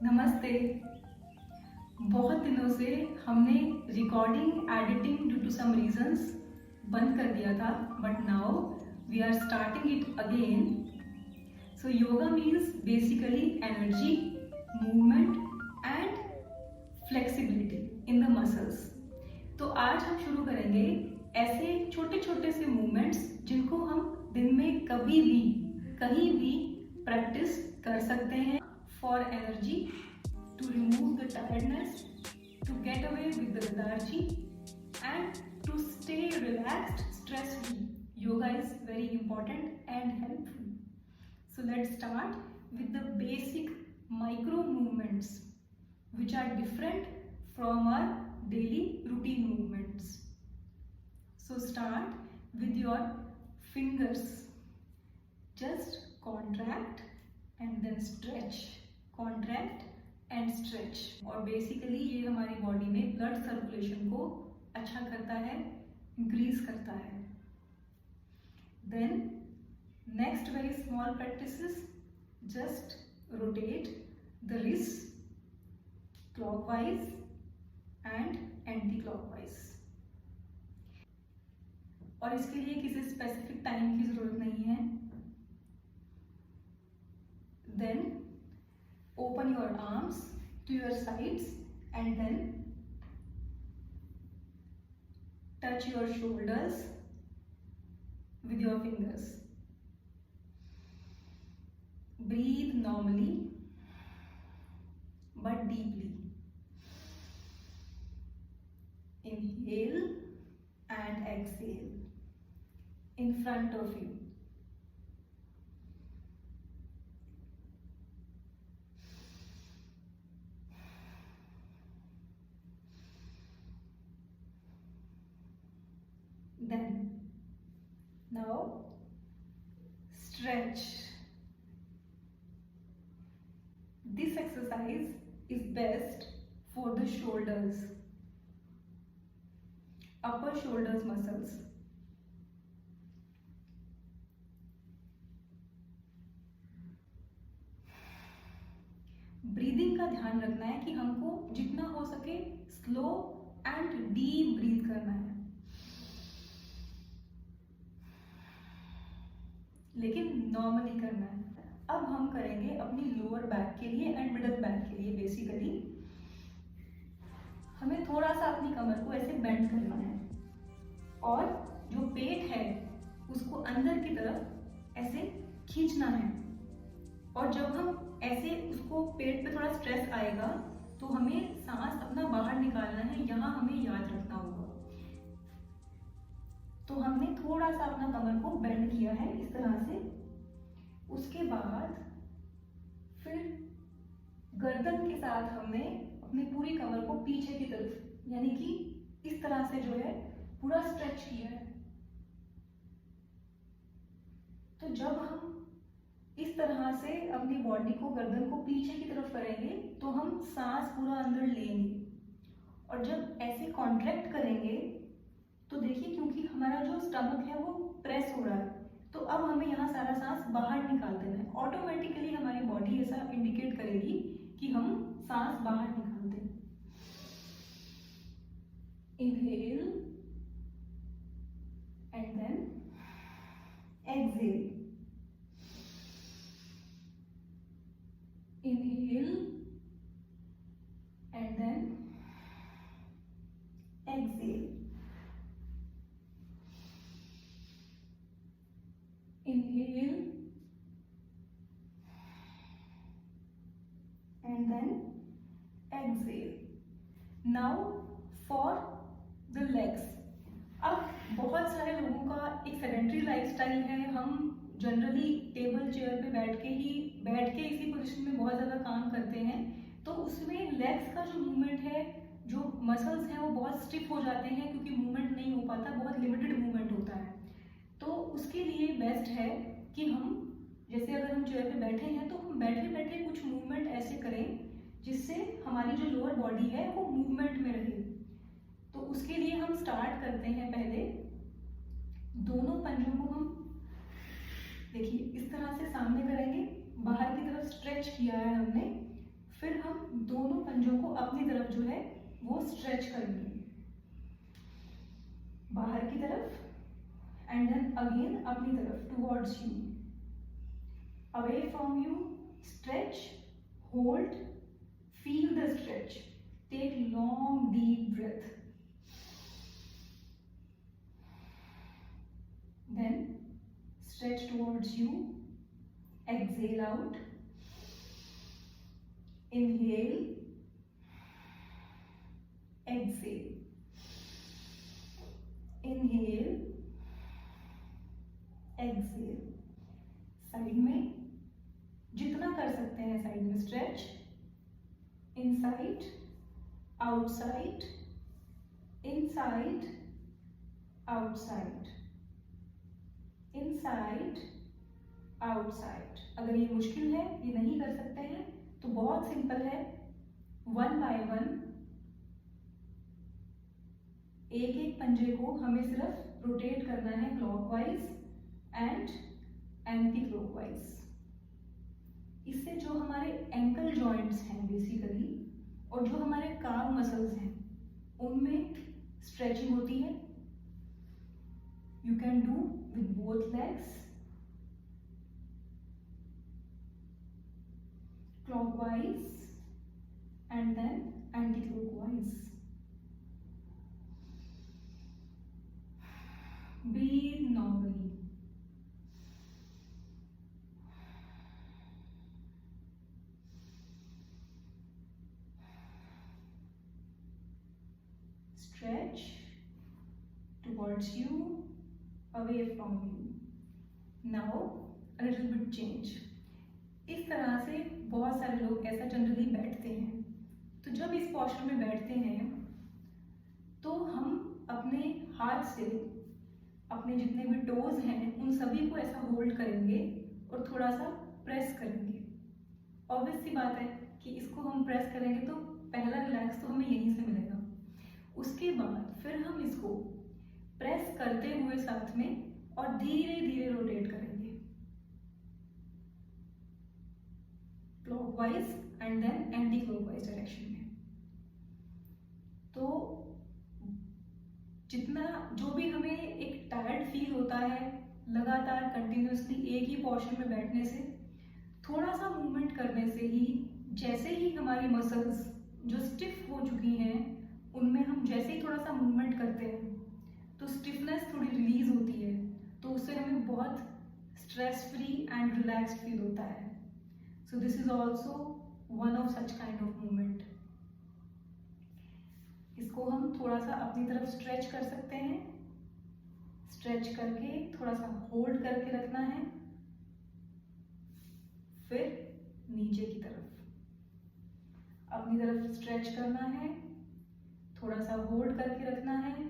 नमस्ते। बहुत दिनों से हमने recording editing due to some reasons बंद कर दिया था, but now we are starting it again. So yoga means basically energy, movement and flexibility in the muscles. तो आज हम शुरू करेंगे ऐसे छोटे छोटे से मूवमेंट्स जिनको हम दिन में कभी भी कहीं भी प्रैक्टिस कर सकते हैं for energy, to remove the tiredness, to get away with the lethargy and to stay relaxed, stress free. Yoga is very important and helpful. So let's start with the basic micro movements which are different from our daily routine movements. So start with your fingers. Just contract and then stretch, contract and stretch. और basically ये हमारी body में blood circulation को अच्छा करता है, increase करता है। Then next very small practices, just rotate the wrist clockwise and anti clockwise. और इसके लिए किसी स्पेसिफिक टाइम की जरूरत नहीं है। Then open your arms to your sides and then touch your shoulders with your fingers. Breathe normally but deeply. Inhale and exhale in front of you. Then now stretch. This exercise is best for the shoulders, upper shoulders muscles. Breathing का ध्यान रखना है कि हमको जितना हो सके slow and deep breath करना है, लेकिन नॉर्मली करना है। अब हम करेंगे अपनी लोअर बैक के लिए एंड मिडल बैक के लिए। बेसिकली हमें थोड़ा सा अपनी कमर को ऐसे बेंड करना है और जो पेट है उसको अंदर की तरफ ऐसे खींचना है। और जब हम ऐसे उसको पेट पे थोड़ा स्ट्रेस आएगा तो हमें सांस अपना बाहर निकालना है, यहाँ हमें याद रखना होगा। तो हमने थोड़ा सा अपना कमर को बेंड किया है इस तरह से। उसके बाद फिर गर्दन के साथ हमने अपनी पूरी कमर को पीछे की तरफ यानी कि इस तरह से जो है पूरा स्ट्रेच किया है। तो जब हम इस तरह से अपनी बॉडी को, गर्दन को पीछे की तरफ करेंगे तो हम सांस पूरा अंदर लेंगे। और जब ऐसे कॉन्ट्रैक्ट करेंगे तो देखिए, क्योंकि हमारा जो स्टमक है वो प्रेस हो रहा है, तो अब हमें यहाँ सारा सांस बाहर निकाल देना है। ऑटोमेटिकली हमारी बॉडी ऐसा इंडिकेट करेगी कि हम सांस बाहर निकाल दें। Inhale and then exhale. Inhale and then exhale. Inhale and then exhale. Now for the legs. अब बहुत सारे लोगों का एक सेडेंटरी लाइफस्टाइल है। हम जनरली टेबल चेयर पे बैठ के इसी पोजीशन में बहुत ज़्यादा काम करते हैं। तो उसमें लेग्स का जो मूवमेंट है, जो मसल्स हैं वो बहुत स्टिफ हो जाते हैं क्योंकि मूवमेंट नहीं हो पाता, बहुत लिमिटेड मूवमेंट होता है। तो उसके लिए बेस्ट है कि हम जैसे अगर हम चेयर पे बैठे हैं तो हम बैठे बैठे कुछ मूवमेंट ऐसे करें जिससे हमारी जो लोअर बॉडी है वो मूवमेंट में रहे। तो उसके लिए हम स्टार्ट करते हैं। पहले दोनों पंजों को हम देखिए इस तरह से सामने करेंगे, बाहर की तरफ स्ट्रेच किया है हमने। फिर हम दोनों पंजों को अपनी तरफ जो है वो स्ट्रेच करेंगे, बाहर की तरफ, एंड देन अगेन अपनी तरफ towards you, away from you, stretch, hold, feel the stretch, take long deep breath, then stretch towards you, exhale out, inhale, exhale, inhale, exhale. Side में जितना कर सकते हैं साइड में stretch, inside, outside, inside, outside, inside, outside. अगर ये मुश्किल है, ये नहीं कर सकते हैं, तो बहुत सिंपल है, 1 बाय 1 एक एक पंजे को हमें सिर्फ रोटेट करना है क्लॉकवाइज एंड एंटी क्लॉकवाइज. इससे जो हमारे एंकल जॉइंट्स हैं बेसिकली और जो हमारे काम मसल्स हैं उनमें स्ट्रेचिंग होती है. You can do with both legs, clockwise and then anti-clockwise. Breathe normally. Stretch towards you, away from you. Now a little bit change. इस तरह से बहुत सारे लोग ऐसा जनरली बैठते हैं. तो जब इस पोस्चर में बैठते हैं तो हम अपने हाथ से अपने जितने भी टोज हैं उन सभी को ऐसा होल्ड करेंगे और थोड़ा सा प्रेस करेंगे. ऑब्वियस सी बात है कि इसको हम प्रेस करेंगे तो पहला रिलैक्स तो हमें यहीं से मिलेगा. उसके बाद फिर हम इसको प्रेस करते हुए साथ में और धीरे धीरे रोटेट करेंगे clockwise and then anti clockwise direction में. तो जितना जो भी हमें एक टायर्ड फील होता है लगातार कंटिन्यूअसली एक ही पोस्चर में बैठने से, थोड़ा सा मूवमेंट करने से ही, जैसे ही हमारी मसल्स जो स्टिफ हो चुकी हैं उनमें हम जैसे ही थोड़ा सा मूवमेंट करते हैं तो स्टिफनेस थोड़ी रिलीज होती है. तो उससे हमें बहुत stress free and relaxed feel होता है. So this is also one of such kind of movement. इसको हम थोड़ा सा अपनी तरफ स्ट्रेच कर सकते हैं. स्ट्रेच करके थोड़ा सा होल्ड करके रखना है, फिर नीचे की तरफ अपनी तरफ स्ट्रेच करना है, थोड़ा सा होल्ड करके रखना है,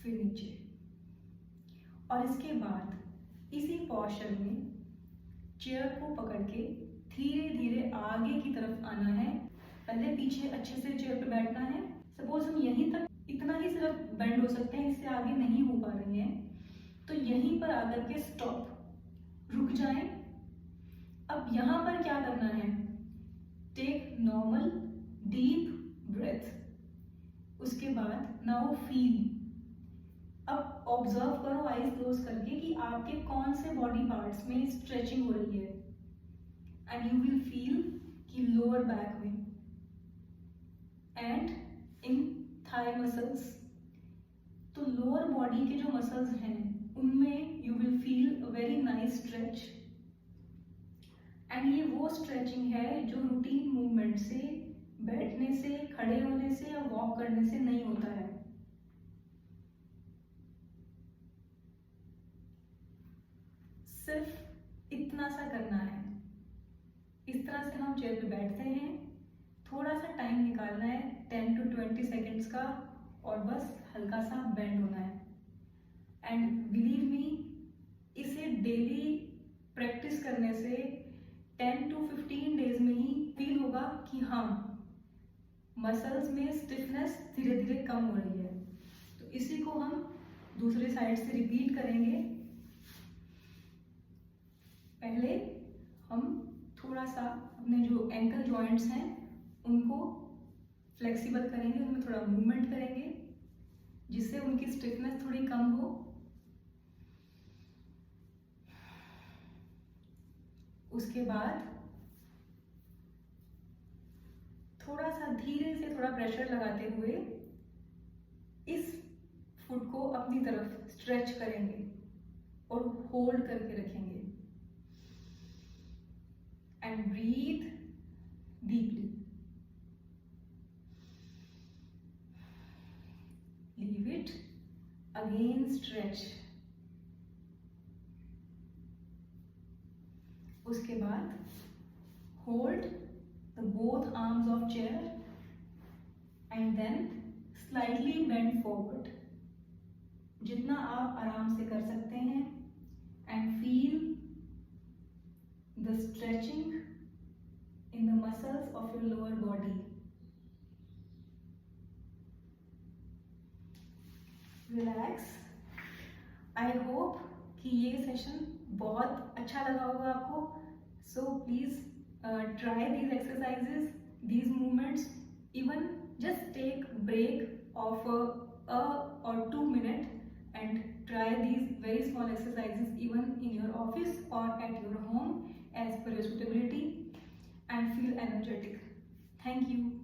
फिर नीचे. और इसके बाद इसी पोस्चर में चेयर को पकड़ के धीरे धीरे आगे की तरफ आना है. पहले पीछे अच्छे से चेयर पे बैठना है. सपोज हम यहीं तक इतना ही सिर्फ बेंड हो सकते हैं, इससे आगे नहीं हो पा रही हैं, तो यहीं पर आकर के स्टॉप, रुक जाएं. अब यहां पर क्या करना है, टेक नॉर्मल डीप ब्रेथ. उसके बाद नाउ फील. अब ऑब्जर्व करो आईज क्लोज करके कि आपके कौन से बॉडी पार्ट्स में स्ट्रेचिंग हो रही है. एंड यू विल फील कि लोअर बैक में एंड इन थाई मसल्स. तो लोअर बॉडी के जो मसल्स हैं उनमें you will feel a very nice stretch. And ये वो स्ट्रेचिंग है जो रूटीन मूवमेंट से, बैठने से, खड़े होने से या वॉक करने से नहीं होता है. सिर्फ इतना सा करना है. इस तरह से हम चेयर पे बैठते हैं, थोड़ा सा टाइम निकालना है 10 to 20 सेकेंड्स का और बस हल्का सा बेंड होना है. एंड बिलीव मी, इसे डेली प्रैक्टिस करने से 10 to 15 डेज में ही फील होगा कि हाँ मसल्स में स्टिफनेस धीरे धीरे कम हो रही है. तो इसी को हम दूसरे साइड से रिपीट करेंगे. पहले हम थोड़ा थोड़ा सा अपने जो एंकल जॉइंट्स हैं उनको फ्लेक्सिबल करेंगे, उनमें थोड़ा मूवमेंट करेंगे जिससे उनकी स्टिफनेस थोड़ी कम हो। उसके बाद थोड़ा सा धीरे से थोड़ा प्रेशर लगाते हुए इस फुट को अपनी तरफ स्ट्रेच करेंगे और होल्ड करके रखेंगे and breathe deeply. Leave it, again stretch. उसके बाद hold the both arms of chair and then slightly bend forward, जितना आप आराम से कर सकते हैं, and feel the stretching in the muscles of your lower body. Relax. I hope कि ये सेशन बहुत अच्छा लगा होगा आपको। So please try these exercises, these movements, even just take break of a or 2 minutes and try these very small exercises even in your office or at your home as per your suitability and feel energetic. Thank you.